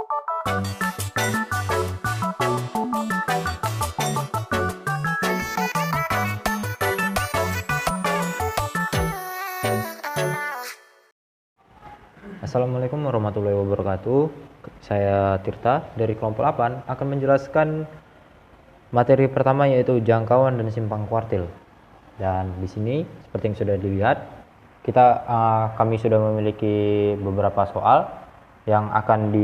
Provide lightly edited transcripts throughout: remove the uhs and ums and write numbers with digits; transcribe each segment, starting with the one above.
Assalamualaikum warahmatullahi wabarakatuh. Saya Tirta dari kelompok 8 akan menjelaskan materi pertama, yaitu jangkauan dan simpang kuartil. Dan di sini seperti yang sudah dilihat, kami sudah memiliki beberapa soal yang akan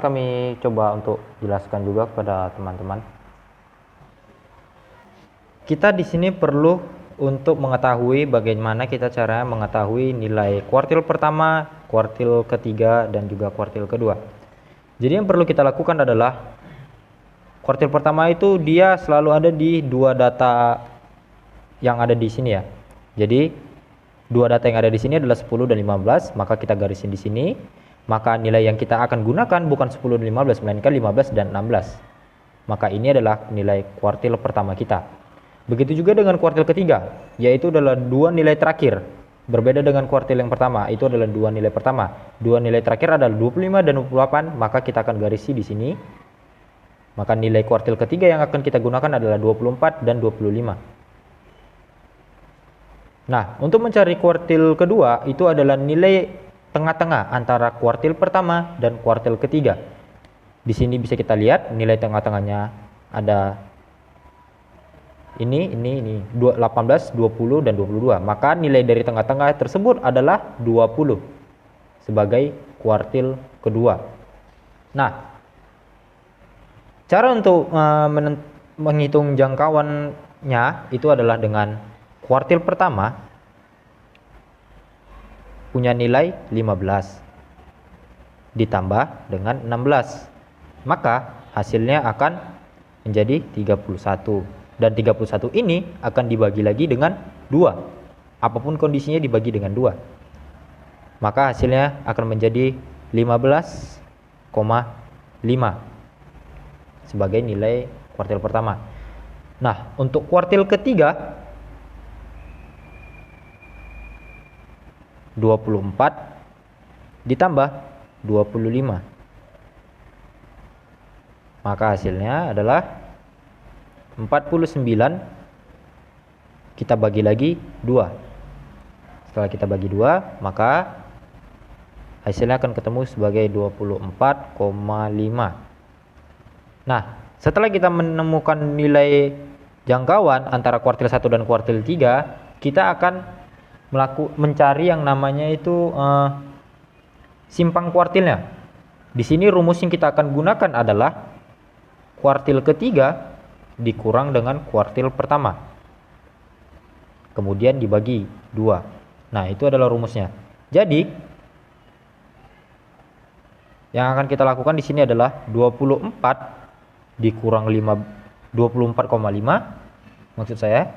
kami coba untuk jelaskan juga kepada teman-teman. Kita di sini perlu untuk mengetahui bagaimana kita cara mengetahui nilai kuartil pertama, kuartil ketiga, dan juga kuartil kedua. Jadi yang perlu kita lakukan adalah kuartil pertama itu dia selalu ada di dua data yang ada di sini ya. Jadi dua data yang ada di sini adalah 10 dan 15, maka kita garisin di sini. Maka nilai yang kita akan gunakan bukan 10 dan 15, melainkan 15 dan 16. Maka ini adalah nilai kuartil pertama kita. Begitu juga dengan kuartil ketiga, yaitu adalah dua nilai terakhir. Berbeda dengan kuartil yang pertama, itu adalah dua nilai pertama. Dua nilai terakhir adalah 25 dan 28, maka kita akan garisi di sini. Maka nilai kuartil ketiga yang akan kita gunakan adalah 24 dan 25. Nah, untuk mencari kuartil kedua, itu adalah nilai tengah-tengah antara kuartil pertama dan kuartil ketiga. Di sini bisa kita lihat nilai tengah-tengahnya ada ini 18, 20 dan 22. Maka nilai dari tengah-tengah tersebut adalah 20 sebagai kuartil kedua. Nah, cara untuk menghitung jangkauannya itu adalah dengan kuartil pertama punya nilai 15 ditambah dengan 16. Maka hasilnya akan menjadi 31. Dan 31 ini akan dibagi lagi dengan 2. Apapun kondisinya dibagi dengan 2. Maka hasilnya akan menjadi 15,5 sebagai nilai kuartil pertama. Nah, untuk kuartil ketiga 24 ditambah 25. Maka hasilnya adalah 49, kita bagi lagi 2. Setelah kita bagi 2, maka hasilnya akan ketemu sebagai 24,5. Nah, setelah kita menemukan nilai jangkauan antara kuartil 1 dan kuartil 3, kita akan mencari yang namanya itu simpang kuartilnya. Di sini rumus yang kita akan gunakan adalah kuartil ketiga dikurang dengan kuartil pertama, kemudian dibagi 2. Nah, itu adalah rumusnya. Jadi yang akan kita lakukan di sini adalah 24 dikurang 24,5 maksud saya,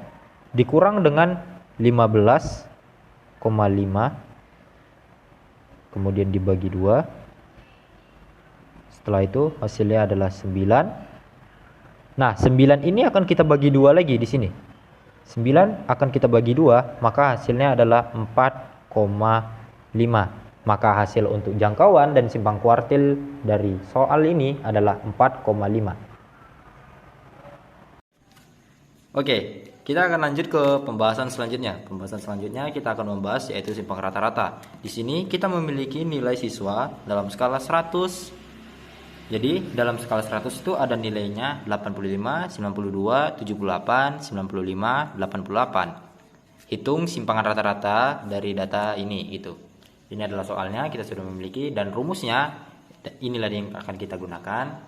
dikurang dengan 15,5, kemudian dibagi 2. Setelah itu hasilnya adalah 9. Nah, 9 ini akan kita bagi 2 lagi di sini. 9 akan kita bagi 2, maka hasilnya adalah 4,5. Maka hasil untuk jangkauan dan simpang kuartil dari soal ini adalah 4,5. Oke, kita akan lanjut ke pembahasan selanjutnya. Pembahasan selanjutnya kita akan membahas yaitu simpang rata-rata. Di sini kita memiliki nilai siswa dalam skala 100. Jadi dalam skala 100 itu ada nilainya 85, 92, 78, 95, 88. Hitung simpangan rata-rata dari data ini itu. Ini adalah soalnya, kita sudah memiliki, dan rumusnya inilah yang akan kita gunakan.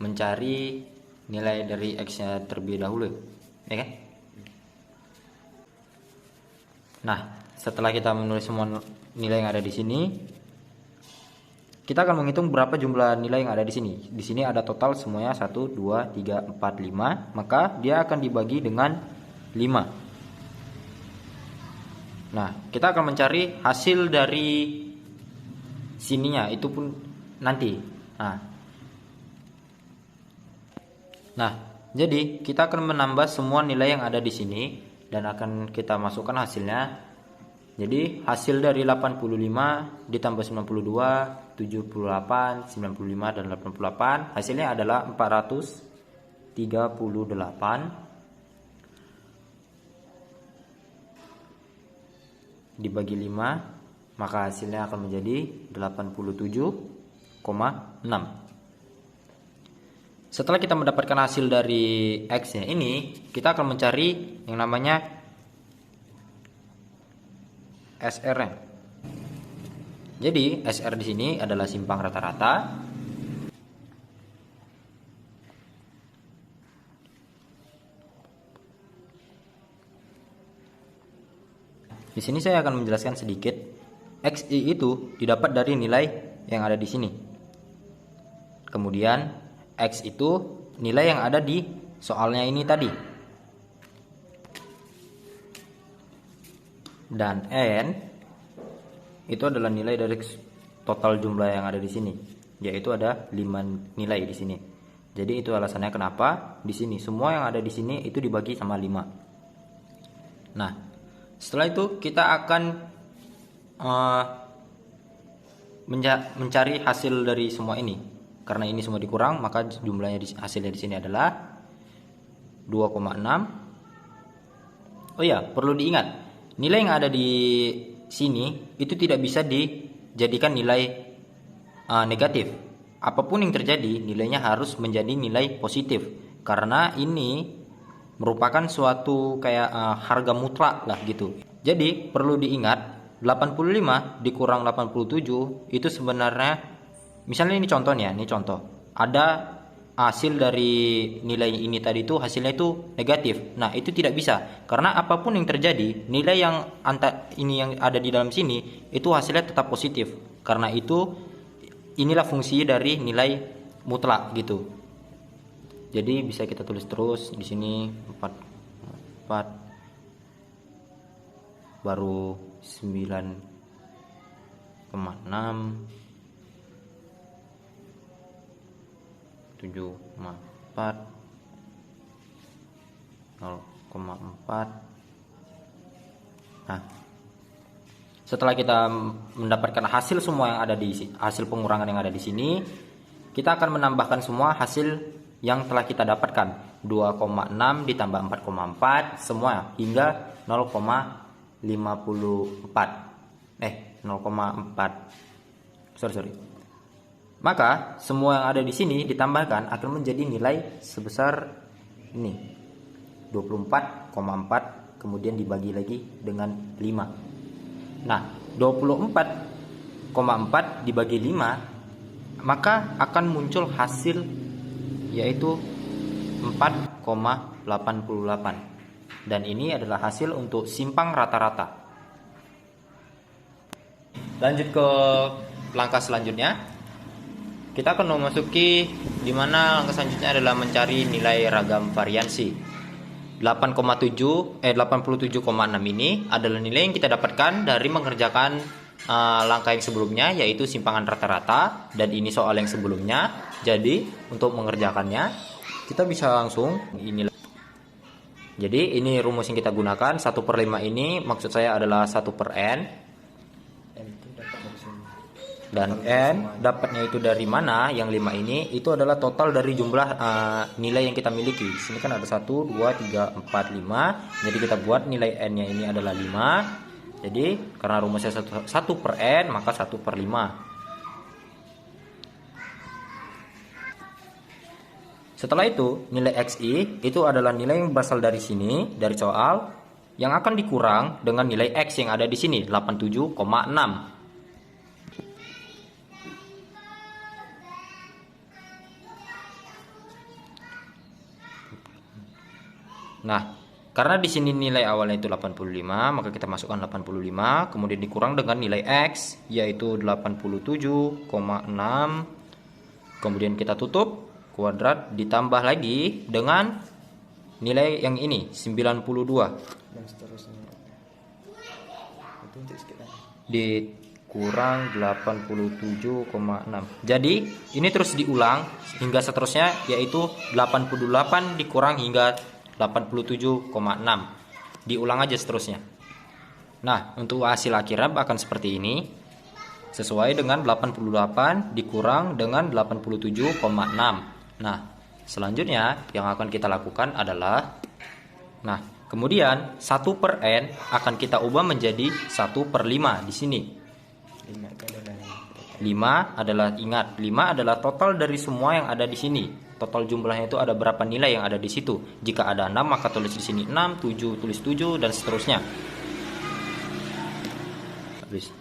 Mencari nilai dari X-nya terlebih dahulu, ya kan? Nah, setelah kita menulis semua nilai yang ada di sini, kita akan menghitung berapa jumlah nilai yang ada di sini. Di sini ada total semuanya 1, 2, 3, 4, 5. Maka dia akan dibagi dengan 5. Nah, kita akan mencari hasil dari sininya, itu pun nanti. Nah, jadi kita akan menambah semua nilai yang ada di sini dan akan kita masukkan hasilnya Jadi hasil dari 85 ditambah 92, 78, 95 dan 88 hasilnya adalah 438 dibagi 5, maka hasilnya akan menjadi 87,6. Setelah kita mendapatkan hasil dari X-nya ini, kita akan mencari yang namanya SR-nya. Jadi SR di sini adalah simpang rata-rata. Di sini saya akan menjelaskan sedikit. XI itu didapat dari nilai yang ada di sini. Kemudian X itu nilai yang ada di soalnya ini tadi. Dan N itu adalah nilai dari total jumlah yang ada di sini, yaitu ada 5 nilai di sini. Jadi itu alasannya kenapa di sini semua yang ada di sini itu dibagi sama 5. Nah, setelah itu kita akan mencari hasil dari semua ini. Karena ini semua dikurang, maka jumlahnya hasilnya di sini adalah 2,6. Oh ya, perlu diingat, nilai yang ada di sini itu tidak bisa dijadikan nilai negatif. Apapun yang terjadi, nilainya harus menjadi nilai positif. Karena ini merupakan suatu kayak harga mutlak lah gitu. Jadi perlu diingat, 85 dikurang 87 itu sebenarnya, misalnya ini contohnya, ini contoh. Ada hasil dari nilai ini tadi itu hasilnya itu negatif. Nah, itu tidak bisa karena apapun yang terjadi, nilai yang ini yang ada di dalam sini itu hasilnya tetap positif. Karena itu inilah fungsi dari nilai mutlak gitu. Jadi bisa kita tulis terus di sini 4 baru 9,6 7,4 0,4. Nah, setelah kita mendapatkan hasil semua yang ada di hasil pengurangan yang ada di sini, kita akan menambahkan semua hasil yang telah kita dapatkan. 2,6 ditambah 4,4 semua hingga 0,54. 0,4. Sorry. Maka semua yang ada di sini ditambahkan akan menjadi nilai sebesar ini 24,4, kemudian dibagi lagi dengan 5. Nah, 24,4 dibagi 5, maka akan muncul hasil yaitu 4,88. Dan ini adalah hasil untuk simpang rata-rata. Lanjut ke langkah selanjutnya. Kita akan memasuki di mana langkah selanjutnya adalah mencari nilai ragam variansi. 87,6 ini adalah nilai yang kita dapatkan dari mengerjakan langkah yang sebelumnya, yaitu simpangan rata-rata, dan ini soal yang sebelumnya. Jadi untuk mengerjakannya kita bisa langsung inilah. Jadi ini rumus yang kita gunakan. 1/5 ini maksud saya adalah 1/n. Dan N dapatnya itu dari mana? Yang 5 ini itu adalah total dari jumlah nilai yang kita miliki. Di sini kan ada 1, 2, 3, 4, 5. Jadi kita buat nilai N-nya ini adalah 5. Jadi karena rumusnya 1/n, maka 1/5. Setelah itu nilai XI itu adalah nilai yang berasal dari sini, dari soal, yang akan dikurang dengan nilai X yang ada di sini, 87,6. Nah, karena di sini nilai awalnya itu 85, maka kita masukkan 85, kemudian dikurang dengan nilai X yaitu 87,6. Kemudian kita tutup kuadrat, ditambah lagi dengan nilai yang ini 92. Dan seterusnya. Dikurang 87,6. Jadi, ini terus diulang hingga seterusnya, yaitu 88 dikurang hingga 87,6. Diulang aja seterusnya. Nah, untuk hasil akhirnya akan seperti ini. Sesuai dengan 88 dikurang dengan 87,6. Nah, selanjutnya yang akan kita lakukan adalah, nah, kemudian 1 per N akan kita ubah menjadi 1/5 di sini. 5 adalah, ingat, 5 adalah total dari semua yang ada di sini. Total jumlahnya itu ada berapa nilai yang ada di situ. Jika ada 6 maka tulis di sini 6, 7 tulis 7 dan seterusnya. Habis.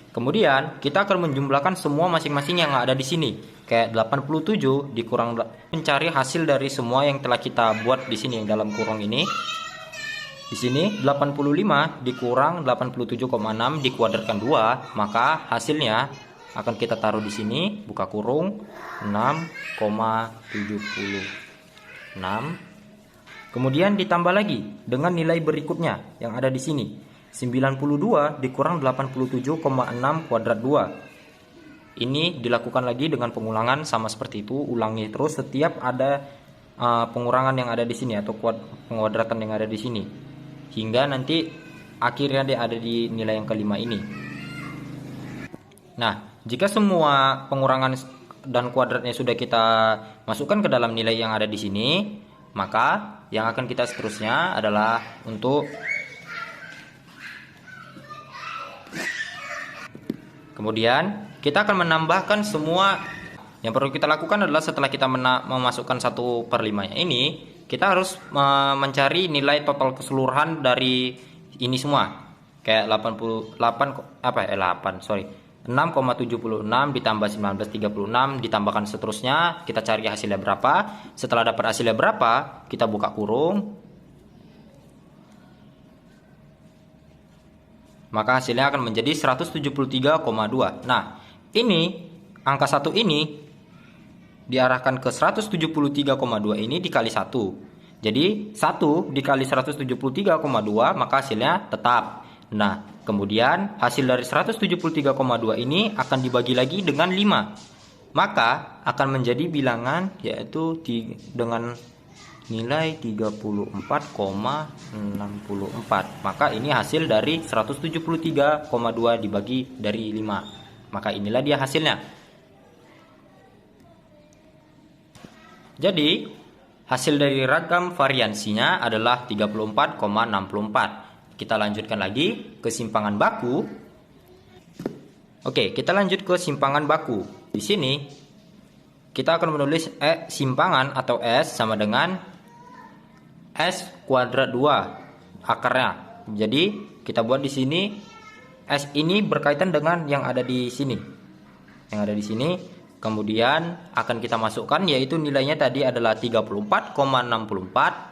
Kemudian kita akan menjumlahkan semua masing-masing yang ada di sini. Kayak 87 dikurang, mencari hasil dari semua yang telah kita buat di sini yang dalam kurung ini. Di sini 85 dikurang 87,6 dikuadratkan 2, maka hasilnya akan kita taruh di sini, buka kurung, 6,76. Kemudian ditambah lagi dengan nilai berikutnya yang ada di sini. 92 dikurang 87,6 kuadrat 2. Ini dilakukan lagi dengan pengulangan sama seperti itu, ulangi terus setiap ada pengurangan yang ada di sini atau penguadratan yang ada di sini, hingga nanti akhirnya dia ada di nilai yang kelima ini. Nah, jika semua pengurangan dan kuadratnya sudah kita masukkan ke dalam nilai yang ada di sini, maka yang akan kita seterusnya adalah untuk kemudian kita akan menambahkan semua. Yang perlu kita lakukan adalah setelah kita memasukkan 1/5 ini, kita harus mencari nilai total keseluruhan dari ini semua. Kayak 6,76 ditambah 1936 ditambahkan seterusnya, kita cari hasilnya berapa. Setelah dapat hasilnya berapa, kita buka kurung. Maka hasilnya akan menjadi 173,2. Nah, ini angka 1 ini diarahkan ke 173,2 ini dikali 1. Jadi 1 dikali 173,2 maka hasilnya tetap. Nah, kemudian hasil dari 173,2 ini akan dibagi lagi dengan 5. Maka akan menjadi bilangan yaitu dengan nilai 34,64. Maka ini hasil dari 173,2 dibagi dari 5. Maka inilah dia hasilnya. Jadi, hasil dari ragam variansinya adalah 34,64. Kita lanjutkan lagi ke simpangan baku. Oke, kita lanjut ke simpangan baku. Di sini, kita akan menulis simpangan atau S sama dengan S kuadrat 2 akarnya. Jadi, kita buat di sini, S ini berkaitan dengan yang ada di sini. Yang ada di sini. Kemudian akan kita masukkan yaitu nilainya tadi adalah 34,64.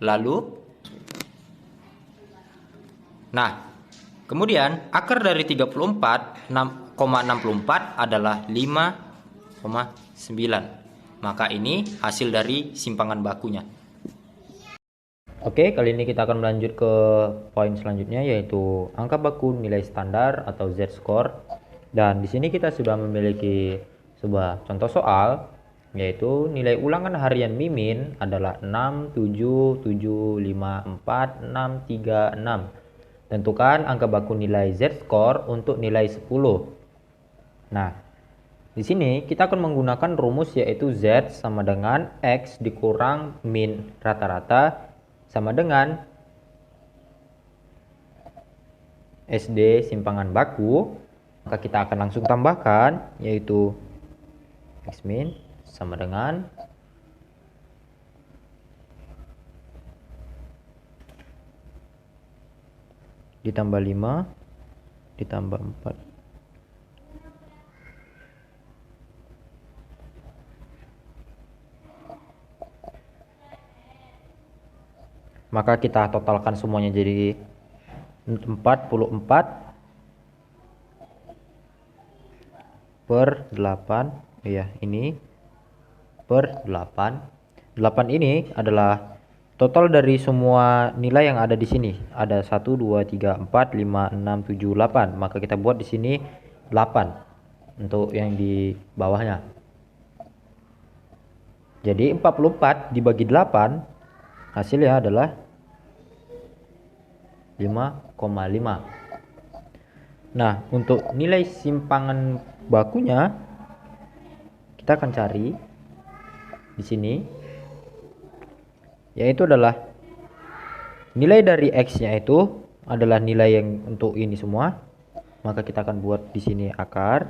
Lalu kemudian akar dari 34,64 adalah 5,9. Maka ini hasil dari simpangan bakunya. Oke, kali ini kita akan melanjut ke poin selanjutnya yaitu angka baku nilai standar atau Z-score. Dan di sini kita sudah memiliki sebuah contoh soal yaitu nilai ulangan harian Mimin adalah 6, 7, 7, 5, 4, 6, 3, 6. Tentukan angka baku nilai Z-score untuk nilai 10. Nah, di sini kita akan menggunakan rumus yaitu Z sama dengan X dikurang min rata-rata sama dengan SD simpangan baku. Maka kita akan langsung tambahkan yaitu X min sama dengan ditambah 5 ditambah 4. Maka kita totalkan semuanya jadi 44 per 8. Ya, ini per 8. 8 ini adalah total dari semua nilai yang ada di sini. Ada 1 2 3 4 5 6 7 8. Maka kita buat di sini 8 untuk yang di bawahnya. Jadi 44 dibagi 8 hasilnya adalah 5,5. Nah, untuk nilai simpangan bakunya kita akan cari di sini, yaitu adalah nilai dari X-nya itu adalah nilai yang untuk ini semua. Maka kita akan buat di sini akar.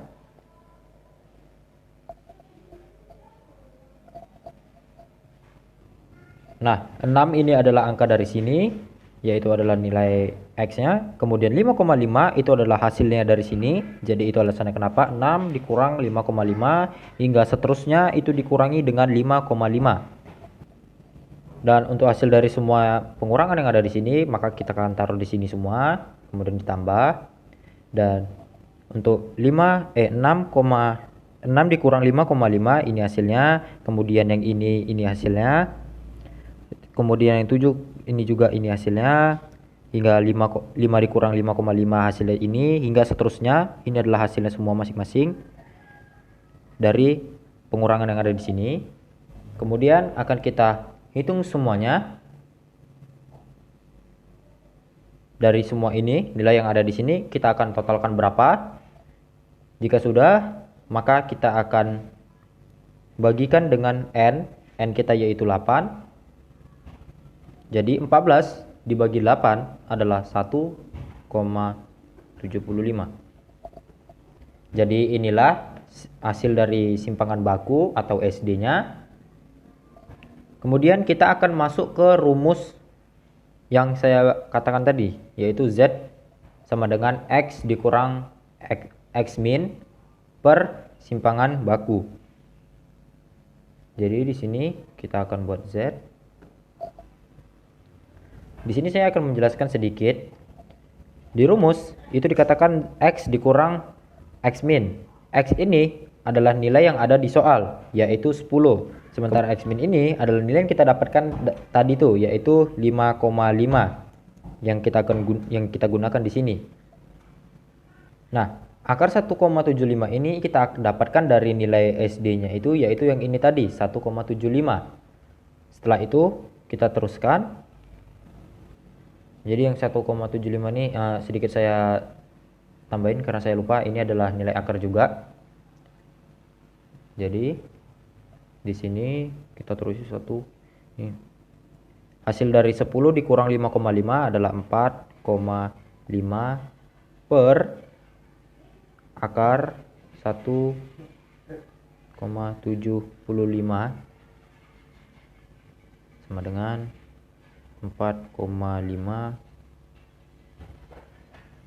Nah, 6 ini adalah angka dari sini, yaitu adalah nilai X-nya. Kemudian 5,5 itu adalah hasilnya dari sini. Jadi itu alasannya kenapa 6 dikurang 5,5 hingga seterusnya itu dikurangi dengan 5,5. Dan untuk hasil dari semua pengurangan yang ada di sini, maka kita akan taruh di sini semua, kemudian ditambah. Dan untuk 6 dikurang 5,5 ini hasilnya. Kemudian yang ini hasilnya. Kemudian yang 7 ini juga ini hasilnya. Hingga 5 dikurang 5,5 hasilnya ini, hingga seterusnya. Ini adalah hasilnya semua masing-masing dari pengurangan yang ada di sini. Kemudian akan kita hitung semuanya. Dari semua ini, nilai yang ada di sini kita akan totalkan berapa. Jika sudah, maka kita akan bagikan dengan n kita yaitu 8. Jadi 14 dibagi 8 adalah 1,75. Jadi inilah hasil dari simpangan baku atau SD-nya. Kemudian kita akan masuk ke rumus yang saya katakan tadi, yaitu Z sama dengan X dikurang X min per simpangan baku. Jadi di sini kita akan buat Z. Di sini saya akan menjelaskan sedikit. Di rumus itu dikatakan X dikurang X min. X ini adalah nilai yang ada di soal, yaitu 10. Sementara X min ini adalah nilai yang kita dapatkan tadi tuh, yaitu 5,5 yang kita gunakan di sini. Nah, akar 1,75 ini kita dapatkan dari nilai SD-nya itu, yaitu yang ini tadi 1,75. Setelah itu kita teruskan. Jadi yang 1,75 ini sedikit saya tambahin karena saya lupa, ini adalah nilai akar juga. Jadi di sini kita terus satu. Nih. Hasil dari 10 dikurang 5,5 adalah 4,5 per akar 1,75 sama dengan 4,5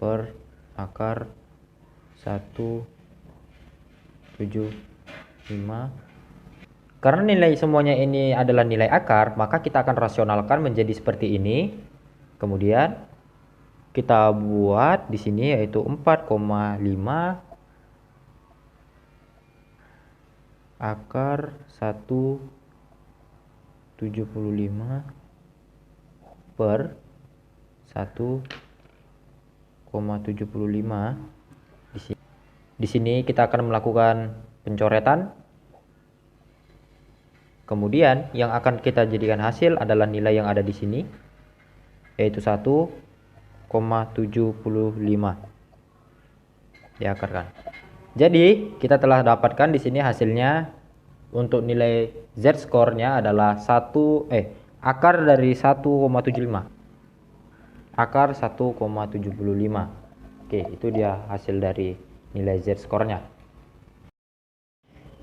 per akar 1,75. Karena nilai semuanya ini adalah nilai akar, maka kita akan rasionalkan menjadi seperti ini. Kemudian kita buat di sini yaitu 4,5 akar 1,75 per 1,75. Di sini kita akan melakukan pencoretan. Kemudian yang akan kita jadikan hasil adalah nilai yang ada di sini, yaitu 1,75 diakarkan. Jadi kita telah dapatkan di sini hasilnya untuk nilai Z skornya adalah akar dari 1,75. Akar 1,75. Oke, itu dia hasil dari nilai Z skornya.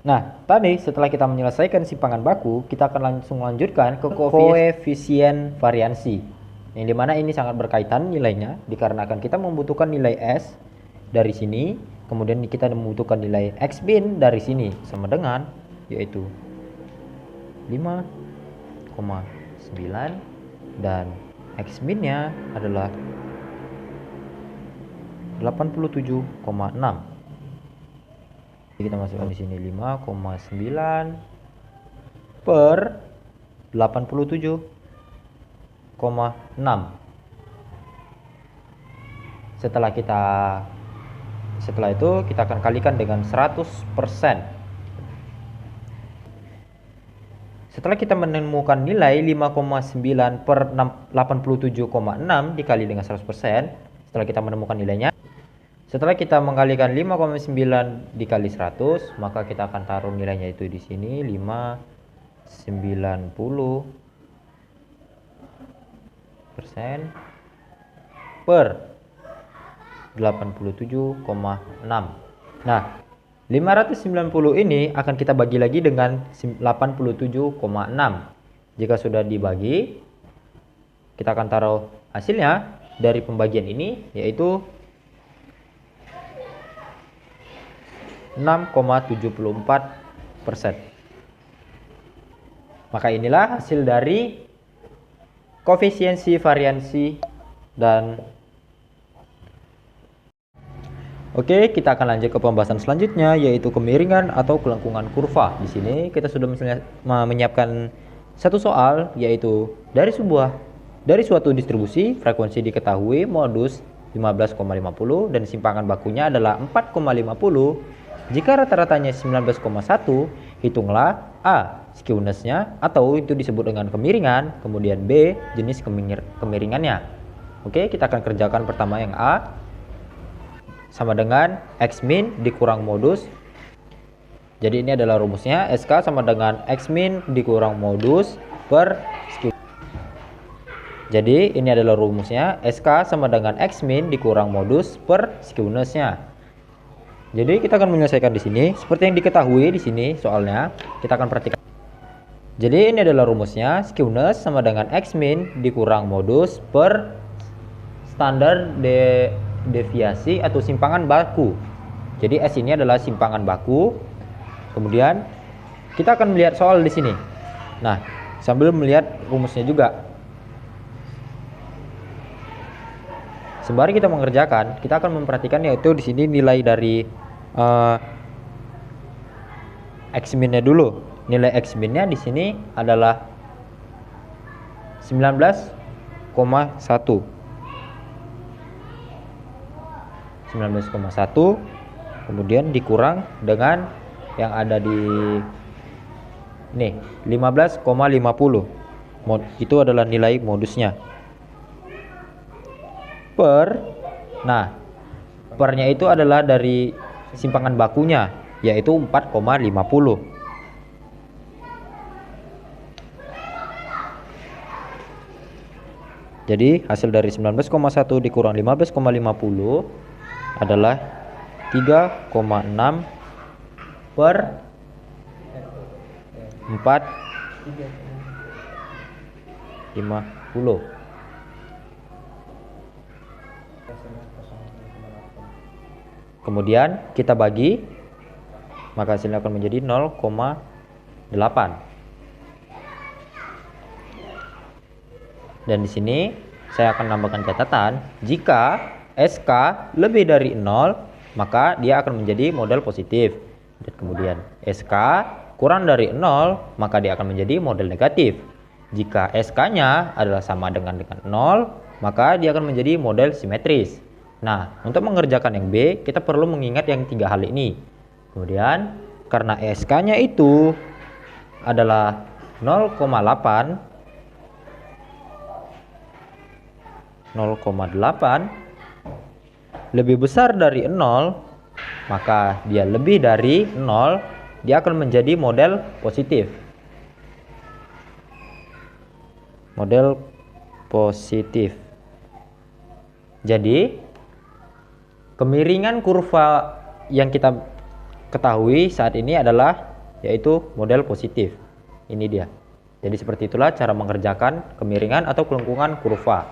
Nah, tadi setelah kita menyelesaikan simpangan baku, kita akan langsung lanjutkan ke koefisien variansi. Yang dimana ini sangat berkaitan nilainya, dikarenakan kita membutuhkan nilai S dari sini, kemudian kita membutuhkan nilai X min dari sini, sama dengan yaitu 5,9 dan X minnya adalah 87,6. Jadi kita masukkan di sini 5,9 per 87,6. Setelah itu kita akan kalikan dengan 100%. setelah kita menemukan nilai 5,9 per 87,6 dikali dengan 100%, setelah kita menemukan nilainya, setelah kita mengkalikan 5,9 dikali 100, maka kita akan taruh nilainya itu di sini 590% per 87,6. Nah, 590 ini akan kita bagi lagi dengan 87,6. Jika sudah dibagi, kita akan taruh hasilnya dari pembagian ini, yaitu 6,74%. Maka inilah hasil dari koefisiensi variansi dan Oke, kita akan lanjut ke pembahasan selanjutnya, yaitu kemiringan atau kelengkungan kurva. Di sini kita sudah menyiapkan satu soal, yaitu dari suatu distribusi frekuensi diketahui modus 15,50 dan simpangan bakunya adalah 4,50. Jika rata-ratanya 19,1, hitunglah A skewness-nya atau itu disebut dengan kemiringan, kemudian B jenis kemiringannya. Oke, kita akan kerjakan pertama yang A. Sama dengan X min dikurang modus. Jadi ini adalah rumusnya, SK sama dengan X min dikurang modus per skew. Jadi ini adalah rumusnya, SK sama dengan X min dikurang modus per skewness-nya. Jadi kita akan menyelesaikan di sini seperti yang diketahui di sini soalnya. Kita akan perhatikan. Jadi ini adalah rumusnya, skewness sama dengan X min dikurang modus per standar deviasi atau simpangan baku. Jadi S ini adalah simpangan baku. Kemudian kita akan melihat soal di sini. Nah, sambil melihat rumusnya juga. Sembari kita mengerjakan, kita akan memperhatikan yaitu di sini nilai dari X min-nya dulu. Nilai X min-nya di sini adalah 19,1. 19,1 kemudian dikurang dengan yang ada di ini 15,50. Itu adalah nilai modusnya per, nah pernya itu adalah dari simpangan bakunya, yaitu 4,50. Jadi hasil dari 19,1 dikurang 15,50 adalah 3,6 per 4,50. Kemudian kita bagi, maka hasilnya akan menjadi 0,8. Dan di sini saya akan tambahkan catatan, jika SK lebih dari 0, maka dia akan menjadi model positif. Dan kemudian SK kurang dari 0, maka dia akan menjadi model negatif. Jika SK-nya adalah sama dengan 0, maka dia akan menjadi model simetris. Nah, untuk mengerjakan yang B, kita perlu mengingat yang 3 hal ini. Kemudian, karena SK-nya itu adalah 0,8 lebih besar dari 0, maka dia lebih dari 0, dia akan menjadi model positif. Model positif. Jadi kemiringan kurva yang kita ketahui saat ini adalah yaitu model positif. Ini dia. Jadi seperti itulah cara mengerjakan kemiringan atau kelengkungan kurva.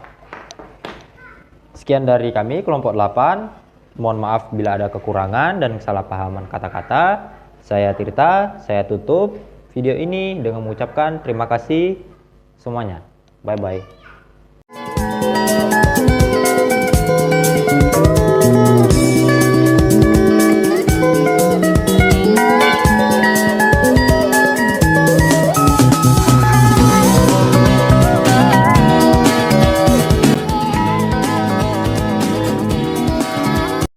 Sekian dari kami kelompok 8. Mohon maaf bila ada kekurangan dan kesalahpahaman kata-kata. Saya Tirta, saya tutup video ini dengan mengucapkan terima kasih semuanya. Bye bye.